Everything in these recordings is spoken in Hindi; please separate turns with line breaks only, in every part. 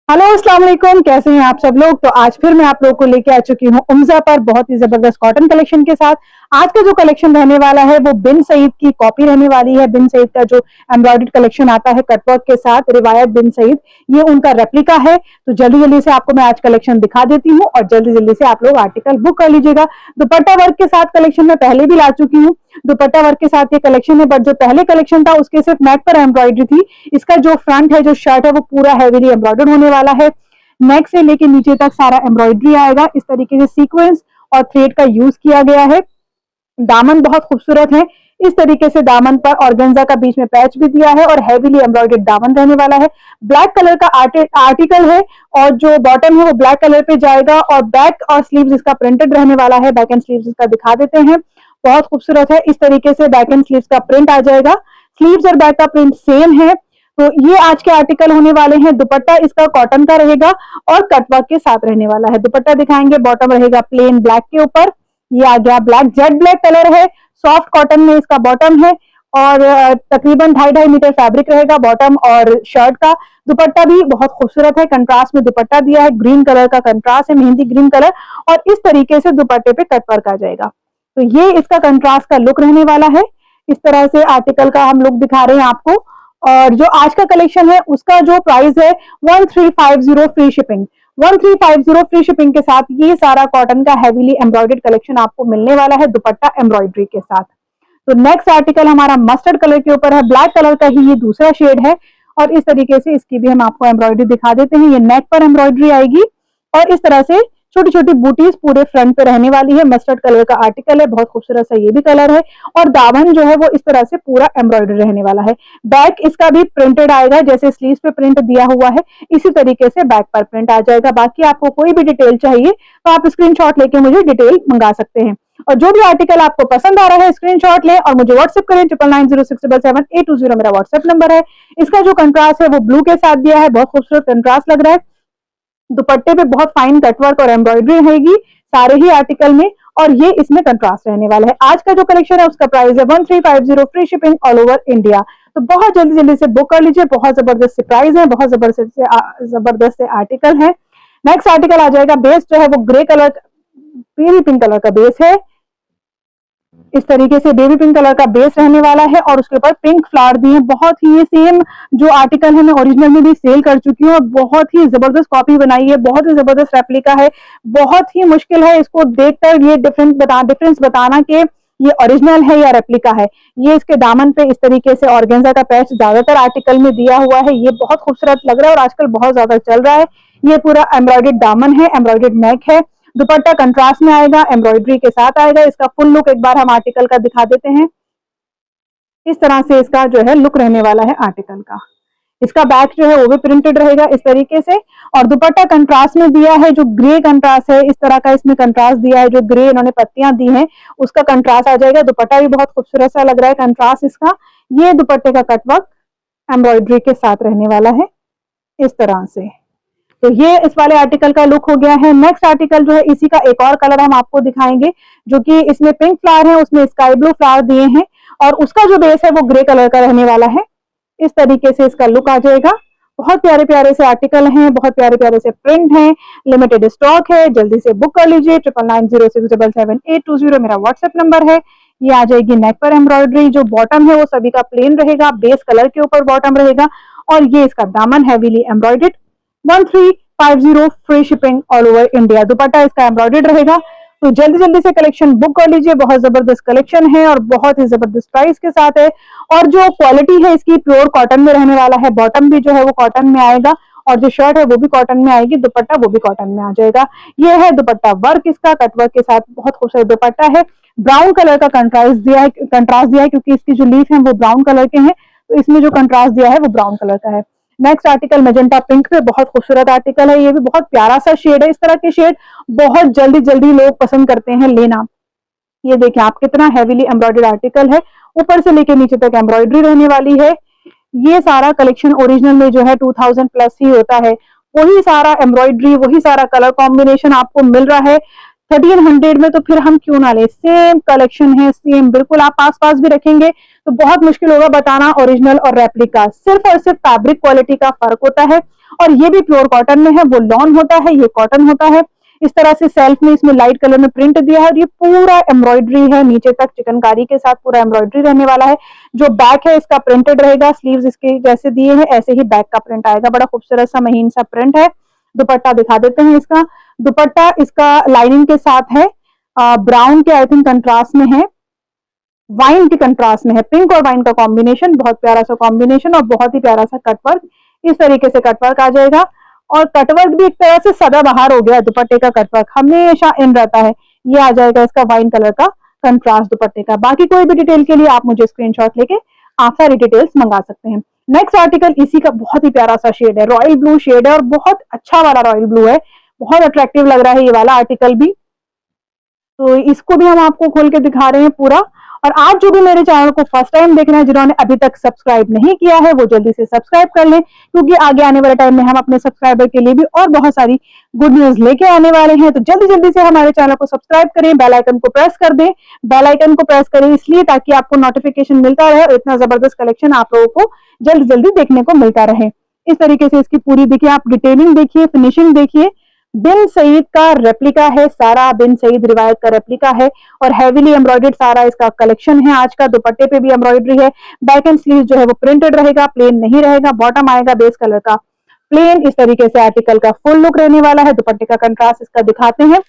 हेलो अस्सलाम वालेकुम, कैसे हैं आप सब लोग। तो आज फिर मैं आप लोगों को लेके आ चुकी हूँ उम्जा पर बहुत ही जबरदस्त कॉटन कलेक्शन के साथ। आज का जो कलेक्शन रहने वाला है वो बिन सईद की कॉपी रहने वाली है। बिन सईद का जो एम्ब्रॉयडर्ड कलेक्शन आता है कटवर्क के साथ, रिवायत बिन सईद, ये उनका रेप्लिका है। तो जल्दी जल्दी से आपको मैं आज कलेक्शन दिखा देती हूँ और जल्दी जल्दी से आप लोग आर्टिकल बुक कर लीजिएगा। दुपट्टा वर्क के साथ कलेक्शन मैं पहले भी ला चुकी हूँ। दुपट्टा वर्क के साथ ये कलेक्शन है, बट जो पहले कलेक्शन था उसके सिर्फ नेक पर एम्ब्रॉयडरी थी। इसका जो फ्रंट है, जो शर्ट है, वो पूरा हैवीली एम्ब्रॉयडर्ड होने वाला है। नेक से लेके नीचे तक सारा एम्ब्रॉयडरी आएगा। इस तरीके से सीक्वेंस और थ्रेड का यूज किया गया है। दामन बहुत खूबसूरत है। इस तरीके से दामन पर ऑर्गेन्जा का बीच में पैच भी दिया है और हैवीली एम्ब्रॉयडर्ड दामन रहने वाला है। ब्लैक कलर का आर्टिकल है और जो बॉटम है वो ब्लैक कलर पे जाएगा और बैक और स्लीव्स इसका प्रिंटेड रहने वाला है। बैक एंड स्लीव्स इसका दिखा देते हैं, बहुत खूबसूरत है। इस तरीके से बैक एंड स्लीव्स का प्रिंट आ जाएगा। स्लीव्स और बैक का प्रिंट सेम है। तो ये आज के आर्टिकल होने वाले हैं। दुपट्टा इसका कॉटन का रहेगा और कटवर्क के साथ रहने वाला है। दुपट्टा दिखाएंगे, बॉटम रहेगा प्लेन ब्लैक के ऊपर। ये आ गया ब्लैक, जेड ब्लैक कलर है, सॉफ्ट कॉटन में इसका बॉटम है और तकरीबन 2.5 मीटर फैब्रिक रहेगा बॉटम और शर्ट का। दुपट्टा भी बहुत खूबसूरत है, कंट्रास्ट में दुपट्टा दिया है, ग्रीन कलर का कंट्रास्ट है, मेहंदी ग्रीन कलर, और इस तरीके से दुपट्टे पे कटवर्क आ जाएगा। तो ये इसका कंट्रास्ट का लुक रहने वाला है। इस तरह से आर्टिकल का हम लोग दिखा रहे हैं आपको। और जो आज का कलेक्शन है उसका जो प्राइस है 1350 फ्री शिपिंग। 1350 फ्री शिपिंग के साथ ये सारा कॉटन का हैवीली एम्ब्रॉयडर्ड कलेक्शन आपको मिलने वाला है दुपट्टा एम्ब्रॉयडरी के साथ। तो नेक्स्ट आर्टिकल हमारा मस्टर्ड कलर के ऊपर है। ब्लैक कलर का ही ये दूसरा शेड है और इस तरीके से इसकी भी हम आपको एम्ब्रॉयडरी दिखा देते हैं। ये नेक पर एम्ब्रॉयडरी आएगी और इस तरह से छोटी छोटी बूटीज पूरे फ्रंट पे रहने वाली है। मस्टर्ड कलर का आर्टिकल है, बहुत खूबसूरत सा ये भी कलर है और दामन जो है वो इस तरह से पूरा एम्ब्रॉयडरी रहने वाला है। बैक इसका भी प्रिंटेड आएगा, जैसे स्लीव्स पे प्रिंट दिया हुआ है इसी तरीके से बैक पर प्रिंट आ जाएगा। बाकी आपको कोई भी डिटेल चाहिए तो आप स्क्रीनशॉट लेके मुझे डिटेल मंगा सकते हैं। और जो भी आर्टिकल आपको पसंद आ रहा है स्क्रीनशॉट लें और मुझे व्हाट्सएप करें। 9990677820 मेरा व्हाट्सएप नंबर है। इसका जो कंट्रास्ट है वो ब्लू के साथ दिया है, बहुत खूबसूरत कंट्रास्ट लग रहा है। दुपट्टे पे बहुत फाइन कटवर्क और एम्ब्रॉयडरी रहेगी सारे ही आर्टिकल में और ये इसमें कंट्रास्ट रहने वाला है। आज का जो कलेक्शन है उसका प्राइस है 1350 free shipping all over India. तो बहुत जल्दी जल्दी से बुक कर लीजिए, बहुत जबरदस्त प्राइस है, बहुत जबरदस्त से आर्टिकल है। नेक्स्ट आर्टिकल आ जाएगा, बेस जो है वो grey colour, baby pink colour का बेस है। इस तरीके से बेबी पिंक कलर का बेस रहने वाला है और उसके ऊपर पिंक फ्लावर दिए हैं। बहुत ही ये सेम जो आर्टिकल है मैं ओरिजिनल में भी सेल कर चुकी हूँ और बहुत ही जबरदस्त कॉपी बनाई है, बहुत ही जबरदस्त रेप्लिका है। बहुत ही मुश्किल है इसको देखकर ये डिफरेंस बताना कि ये ओरिजिनल है या रेप्लिका है। ये इसके दामन पे इस तरीके से ऑर्गेन्जा का पैच ज्यादातर आर्टिकल में दिया हुआ है। ये बहुत खूबसूरत लग रहा है और आजकल बहुत ज्यादा चल रहा है। ये पूरा एम्ब्रॉयडर्ड दामन है, एम्ब्रॉयडर्ड नेक है। दुपट्टा कंट्रास्ट में आएगा, एम्ब्रॉयडरी के साथ आएगा। इसका फुल लुक एक बार हम आर्टिकल का दिखा देते हैं। इस तरह से इसका जो है लुक रहने वाला है आर्टिकल का। इसका बैक जो है वो भी प्रिंटेड रहेगा इस तरीके से और दुपट्टा कंट्रास्ट में दिया है, जो ग्रे कंट्रास्ट है इस तरह का इसमें कंट्रास्ट दिया है। जो ग्रे इन्होंने पत्तियां दी हैं उसका कंट्रास्ट आ जाएगा। दुपट्टा भी बहुत खूबसूरत सा लग रहा है कंट्रास्ट इसका। ये दुपट्टे का कटवर्क एम्ब्रॉयडरी के साथ रहने वाला है इस तरह से। तो ये इस वाले आर्टिकल का लुक हो गया है। नेक्स्ट आर्टिकल जो है इसी का एक और कलर हम आपको दिखाएंगे, जो कि इसमें पिंक फ्लावर है, उसमें स्काई ब्लू फ्लावर दिए हैं और उसका जो बेस है वो ग्रे कलर का रहने वाला है। इस तरीके से इसका लुक आ जाएगा। बहुत प्यारे प्यारे से आर्टिकल हैं, बहुत प्यारे प्यारे से प्रिंट हैं, लिमिटेड स्टॉक है, जल्दी से बुक कर लीजिए। 9990677820 मेरा व्हाट्सएप नंबर है। ये आ जाएगी नेक पर एम्ब्रॉयडरी। जो बॉटम है वो सभी का प्लेन रहेगा, बेस कलर के ऊपर बॉटम रहेगा और ये इसका दामन heavily embroidered. 1350 free shipping all over India. दुपट्टा इसका एम्ब्रॉयडर्ड रहेगा। तो जल्दी जल्दी से कलेक्शन बुक कर लीजिए, बहुत जबरदस्त कलेक्शन है और बहुत ही जबरदस्त प्राइस के साथ है। और जो क्वालिटी है इसकी प्योर कॉटन में रहने वाला है। बॉटम भी जो है वो कॉटन में आएगा और जो शर्ट है वो भी कॉटन में आएगी, दुपट्टा वो भी कॉटन में आ जाएगा। ये है दुपट्टा वर्क इसका, कटवर्क के साथ बहुत खूबसूरत दुपट्टा है। ब्राउन कलर का कंट्रास्ट दिया है क्योंकि इसकी जो लीफ है वो ब्राउन कलर के हैं, तो इसमें जो कंट्रास्ट दिया है वो ब्राउन कलर का है। नेक्स्ट आर्टिकल मेजेंटा पिंक पे, बहुत खूबसूरत आर्टिकल है। ये भी बहुत प्यारा सा शेड है। इस तरह के शेड बहुत जल्दी जल्दी लोग पसंद करते हैं लेना। ये देखिए आप, कितना हैवीली एम्ब्रॉयडर्ड आर्टिकल है, ऊपर से लेके नीचे तक एम्ब्रॉयडरी रहने वाली है। ये सारा कलेक्शन ओरिजिनल में जो है 2000 प्लस ही होता है। वही सारा एम्ब्रॉयडरी, वही सारा कलर कॉम्बिनेशन आपको मिल रहा है 1300 में, तो फिर हम क्यों ना ले। सेम कलेक्शन है, सेम बिल्कुल। आप पास पास भी रखेंगे तो बहुत मुश्किल होगा बताना ओरिजिनल और रेप्लिका। सिर्फ और सिर्फ फैब्रिक क्वालिटी का फर्क होता है। और ये भी प्योर कॉटन में है, वो लॉन होता है, ये कॉटन होता है। इस तरह से सेल्फ में इसमें लाइट कलर में प्रिंट दिया है और ये पूरा एम्ब्रॉयडरी है, नीचे तक चिकनकारी के साथ पूरा एम्ब्रॉयडरी रहने वाला है। जो बैक है इसका प्रिंटेड रहेगा, स्लीव्स इसके जैसे दिए हैं ऐसे ही बैक का प्रिंट आएगा, बड़ा खूबसूरत सा महीन सा प्रिंट है। दुपट्टा दिखा देते हैं इसका। दुपट्टा इसका लाइनिंग के साथ है, ब्राउन के आई थिंक कंट्रास्ट में है, वाइन के कंट्रास्ट में है, पिंक और वाइन का कॉम्बिनेशन, बहुत प्यारा सा कॉम्बिनेशन और बहुत ही प्यारा सा कटवर्क। इस तरीके से कटवर्क आ जाएगा और कटवर्क भी एक तरह से सदाबहार हो गया, दुपट्टे का कटवर्क हमेशा इन रहता है। ये आ जाएगा इसका वाइन कलर का कंट्रास्ट दुपट्टे का। बाकी कोई भी डिटेल के लिए आप मुझे स्क्रीनशॉट लेके आप सारी डिटेल्स मंगा सकते हैं। नेक्स्ट आर्टिकल इसी का बहुत ही प्यारा सा शेड है, रॉयल ब्लू शेड है और बहुत अच्छा वाला रॉयल ब्लू है, बहुत अट्रैक्टिव लग रहा है ये वाला आर्टिकल भी। तो इसको भी हम आपको खोल के दिखा रहे हैं पूरा। और आप जो भी मेरे चैनल को फर्स्ट टाइम देख रहे हैं, जिन्होंने अभी तक सब्सक्राइब नहीं किया है, वो जल्दी से सब्सक्राइब कर लें, क्योंकि आगे आने वाले टाइम में हम अपने सब्सक्राइबर के लिए भी और बहुत सारी गुड न्यूज लेके आने वाले हैं। तो जल्दी जल्दी से हमारे चैनल को सब्सक्राइब करें, बेल आइकन को प्रेस कर दें। बेल आइकन को प्रेस करें इसलिए ताकि आपको नोटिफिकेशन मिलता रहे और इतना जबरदस्त कलेक्शन आप लोगों को जल्दी जल्दी देखने को मिलता रहे। इस तरीके से इसकी पूरी देखिए, आप डिटेलिंग देखिए, फिनिशिंग देखिए। बिन सईद का रेप्लिका है सारा, बिन सईद रिवायत का रेप्लिका है और हेवीली एम्ब्रॉयडर्ड सारा इसका कलेक्शन है आज का। दुपट्टे पे भी एम्ब्रॉयडरी है, बैक एंड स्लीव जो है वो प्रिंटेड रहेगा, प्लेन नहीं रहेगा। बॉटम आएगा बेस कलर का प्लेन। इस तरीके से आर्टिकल का फुल लुक रहने वाला है। दुपट्टे का कंट्रास्ट इसका दिखाते हैं,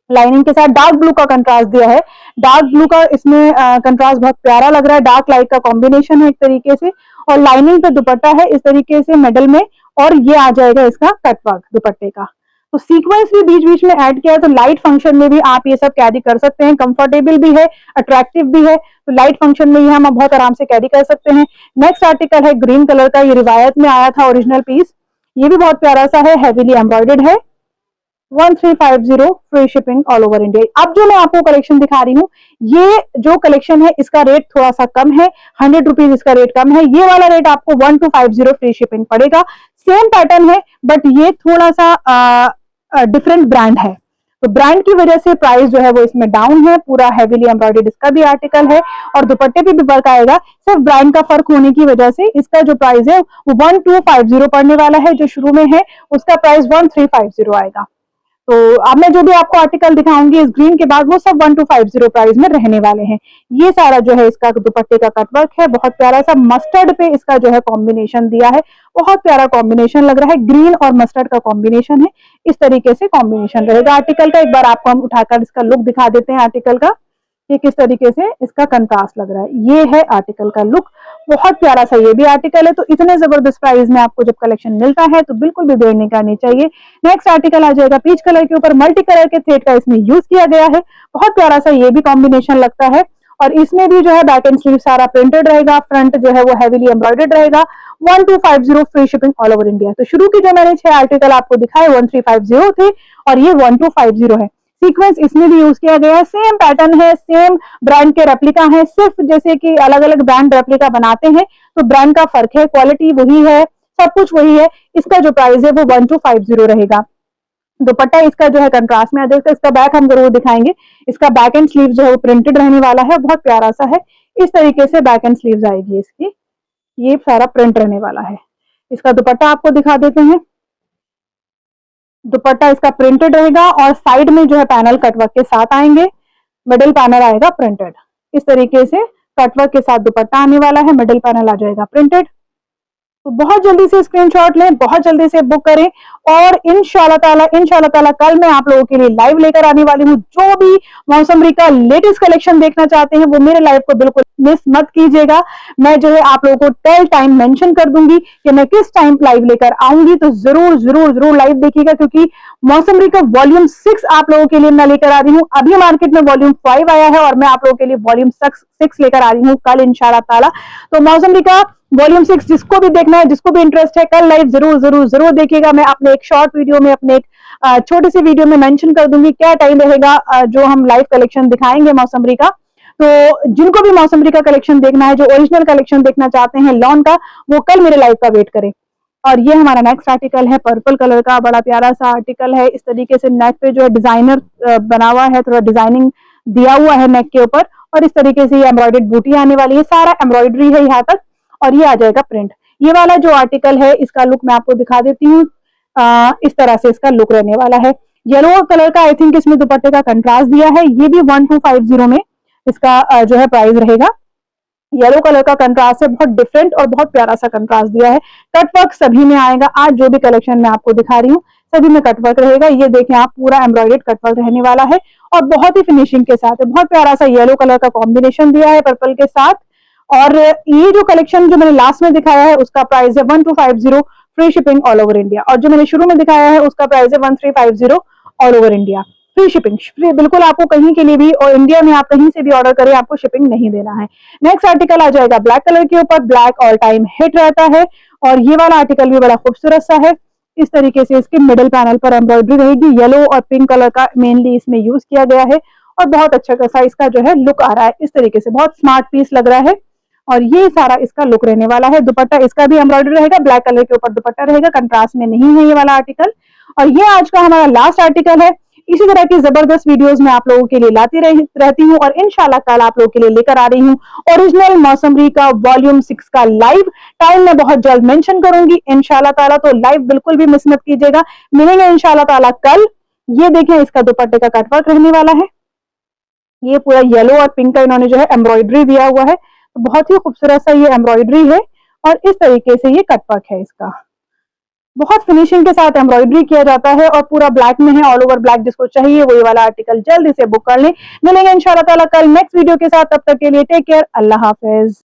लाइनिंग के साथ डार्क ब्लू का कंट्रास्ट दिया है। डार्क ब्लू का इसमें कंट्रास्ट बहुत प्यारा लग रहा है, डार्क लाइट का कॉम्बिनेशन है एक तरीके से। और लाइनिंग पे दुपट्टा है इस तरीके से मिडल में, और ये आ जाएगा इसका कटवर्क दुपट्टे का। तो सीक्वेंस भी बीच बीच में ऐड किया है, तो लाइट फंक्शन में भी आप ये सब कैरी कर सकते हैं, कंफर्टेबल भी है, अट्रैक्टिव भी है। तो लाइट फंक्शन में ये हम बहुत आराम से कैरी कर सकते हैं। नेक्स्ट आर्टिकल है ग्रीन कलर का, ये रिवायत में आया था ओरिजिनल पीस, ये भी बहुत प्यारा सा है, हैवीली एम्ब्रॉयडर्ड है। 1350 free shipping all over India. अब जो मैं आपको कलेक्शन दिखा रही हूँ, ये जो कलेक्शन है इसका रेट थोड़ा सा कम है, 100 रुपीज इसका रेट कम है। ये वाला रेट आपको 1250 फ्री शिपिंग पड़ेगा। सेम पैटर्न है बट ये थोड़ा सा डिफरेंट ब्रांड है, तो ब्रांड की वजह से प्राइस जो है वो इसमें डाउन है। पूरा हेवीली एम्ब्रॉयडर्ड इसका भी आर्टिकल है और दुपट्टे पे भी वर्क आएगा। सिर्फ ब्रांड का फर्क होने की वजह से इसका जो प्राइस है वो 1250 पड़ने वाला है। जो शुरू में है उसका प्राइस 1350 आएगा। तो अब मैं जो भी आपको आर्टिकल दिखाऊंगी इस ग्रीन के बाद वो सब 1250 प्राइस में रहने वाले हैं। ये सारा जो है इसका दुपट्टे का कटवर्क है, बहुत प्यारा सा मस्टर्ड पे इसका जो है कॉम्बिनेशन दिया है, बहुत प्यारा कॉम्बिनेशन लग रहा है, ग्रीन और मस्टर्ड का कॉम्बिनेशन है। इस तरीके से कॉम्बिनेशन रहेगा आर्टिकल का। एक बार आपको हम उठाकर इसका लुक दिखा देते हैं आर्टिकल का, कि किस तरीके से इसका कंट्रास्ट लग रहा है। ये है आर्टिकल का लुक, बहुत प्यारा सा ये भी आर्टिकल है। तो इतने जबरदस्त प्राइस में आपको जब कलेक्शन मिलता है तो बिल्कुल भी देर नहीं करनी चाहिए। नेक्स्ट आर्टिकल आ जाएगा पीच कलर के ऊपर, मल्टी कलर के थ्रेड का इसमें यूज किया गया है, बहुत प्यारा सा ये भी कॉम्बिनेशन लगता है। और इसमें भी जो है बैक एंड स्लीव सारा प्रिंटेड रहेगा, फ्रंट जो है वो हैवीली एम्ब्रॉयडर्ड रहेगा। 1250 free shipping all over India. तो शुरू की जो मैंने 6 आर्टिकल आपको दिखाए 1350 थे और ये 1250 है। सीक्वेंस इसमें भी यूज किया गया है, सेम पैटर्न है, सेम ब्रांड के रेप्लिका है। सिर्फ जैसे कि अलग अलग ब्रांड रेप्लिका बनाते हैं तो ब्रांड का फर्क है, क्वालिटी वही है, सब कुछ वही है। इसका जो प्राइस है वो 1250 रहेगा। दुपट्टा इसका जो है कंट्रास्ट में आ जाएगा। इसका बैक हम जरूर दिखाएंगे। इसका बैक एंड स्लीव जो है वो प्रिंटेड रहने वाला है, बहुत प्यारा सा है। इस तरीके से बैक एंड स्लीव्स आएगी इसकी, ये सारा प्रिंट रहने वाला है। इसका दुपट्टा आपको दिखा देते हैं। दुपट्टा इसका प्रिंटेड रहेगा और साइड में जो है पैनल कटवर्क के साथ आएंगे, मिडिल पैनल आएगा प्रिंटेड। इस तरीके से कटवर्क के साथ दुपट्टा आने वाला है, मिडिल पैनल आ जाएगा प्रिंटेड। तो बहुत जल्दी से स्क्रीनशॉट लें, बहुत जल्दी से बुक करें और इंशाल्लाह ताला कल मैं आप लोगों के लिए लाइव लेकर आने वाली हूँ। जो भी मौसमरी का लेटेस्ट कलेक्शन देखना चाहते हैं वो मेरे लाइव को बिल्कुल मिस मत कीजिएगा। मैं जो है आप लोगों को टेल टाइम मेंशन कर दूंगी कि मैं किस टाइम लाइव लेकर आऊंगी, तो जरूर जरूर जरूर लाइव देखिएगा, क्योंकि मौसमरी का वॉल्यूम 6 आप लोगों के लिए मैं लेकर आ रही हूँ। अभी मार्केट में वॉल्यूम 5 आया है और मैं आप लोगों के लिए वॉल्यूम 6 लेकर आ रही हूँ कल इंशाल्लाह ताला। तो मौसमरी का वॉल्यूम 6 जिसको भी देखना है, जिसको भी इंटरेस्ट है, कल लाइव जरूर जरूर जरूर देखिएगा। मैं अपने एक शॉर्ट वीडियो में, अपने एक छोटे से वीडियो में मेंशन कर दूंगी क्या टाइम रहेगा जो हम लाइव कलेक्शन दिखाएंगे मौसमरी का। तो जिनको भी मौसमरी का कलेक्शन देखना है, जो ओरिजिनल कलेक्शन देखना चाहते हैं लॉन का, वो कल मेरे लाइव का वेट करें। और ये हमारा नेक्स्ट आर्टिकल है पर्पल कलर का, बड़ा प्यारा सा आर्टिकल है। इस तरीके से नेक पे जो है डिजाइनर बना हुआ है, थोड़ा डिजाइनिंग दिया हुआ है नेक के ऊपर, और इस तरीके से ये एम्ब्रॉयडर्ड बूटी आने वाली है। सारा एम्ब्रॉयडरी है यहाँ तक और ये आ जाएगा प्रिंट। ये वाला जो आर्टिकल है इसका लुक मैं आपको दिखा देती हूँ। इस तरह से इसका लुक रहने वाला है। येलो कलर का आई थिंक इसमें दुपट्टे का कंट्रास्ट दिया है। ये भी 1250 में इसका जो है प्राइस रहेगा। येलो कलर का कंट्रास्ट है, बहुत डिफरेंट और बहुत प्यारा सा कंट्रास्ट दिया है। कटवर्क सभी में आएगा। आज जो भी कलेक्शन मैं आपको दिखा रही हूँ सभी में कटवर्क रहेगा। ये देखें आप, पूरा एम्ब्रॉयडर्ड कटवर्क रहने वाला है और बहुत ही फिनिशिंग के साथ है। बहुत प्यारा सा येलो कलर का कॉम्बिनेशन दिया है पर्पल के साथ। और ये जो कलेक्शन जो मैंने लास्ट में दिखाया है उसका प्राइस है 1250, free shipping all over India. और जो मैंने शुरू में दिखाया है उसका प्राइस है 1350 all over India, free shipping. बिल्कुल आपको कहीं के लिए भी और इंडिया में आप कहीं से भी ऑर्डर करें आपको शिपिंग नहीं देना है। नेक्स्ट आर्टिकल आ जाएगा ब्लैक कलर के ऊपर। ब्लैक ऑल टाइम हिट रहता है और ये वाला आर्टिकल भी बड़ा खूबसूरत सा है। इस तरीके से इसके मिडिल पैनल पर एम्ब्रॉयडरी रहेगी। येलो और पिंक कलर का मेनली इसमें यूज किया गया है और बहुत अच्छा खासा इसका जो है लुक आ रहा है। इस तरीके से बहुत स्मार्ट पीस लग रहा है और ये सारा इसका लुक रहने वाला है। दुपट्टा इसका भी एम्ब्रॉयडरी रहेगा, ब्लैक कलर के ऊपर दुपट्टा रहेगा, कंट्रास्ट में नहीं है ये वाला आर्टिकल। और ये आज का हमारा लास्ट आर्टिकल है। इसी तरह की जबरदस्त वीडियोस मैं आप लोगों के लिए लाती रहती हूँ और इंशाल्लाह कल आप लोगों के लिए लेकर आ रही हूँ ओरिजिनल मौसमरी का वॉल्यूम 6 का लाइव। टाइम मैं बहुत जल्द मेंशन करूंगी इंशाल्लाह ताला, तो लाइव बिल्कुल भी मिस मत कीजिएगा। मिलेंगे इंशाल्लाह ताला कल। ये देखें इसका दुपट्टे का कटवर्क रहने वाला है। ये पूरा येलो और पिंक का इन्होंने जो है एम्ब्रॉयडरी दिया हुआ है, तो बहुत ही खूबसूरत सा ये एम्ब्रॉयडरी है और इस तरीके से ये कटवर्क है इसका। बहुत फिनिशिंग के साथ एम्ब्रॉयडरी किया जाता है और पूरा ब्लैक में है, ऑल ओवर ब्लैक। जिसको चाहिए वो ये वाला आर्टिकल जल्दी से बुक कर लें। मिलेंगे इंशाल्लाह ताला कल नेक्स्ट वीडियो के साथ। तब तक के लिए टेक केयर, अल्लाह हाफिज।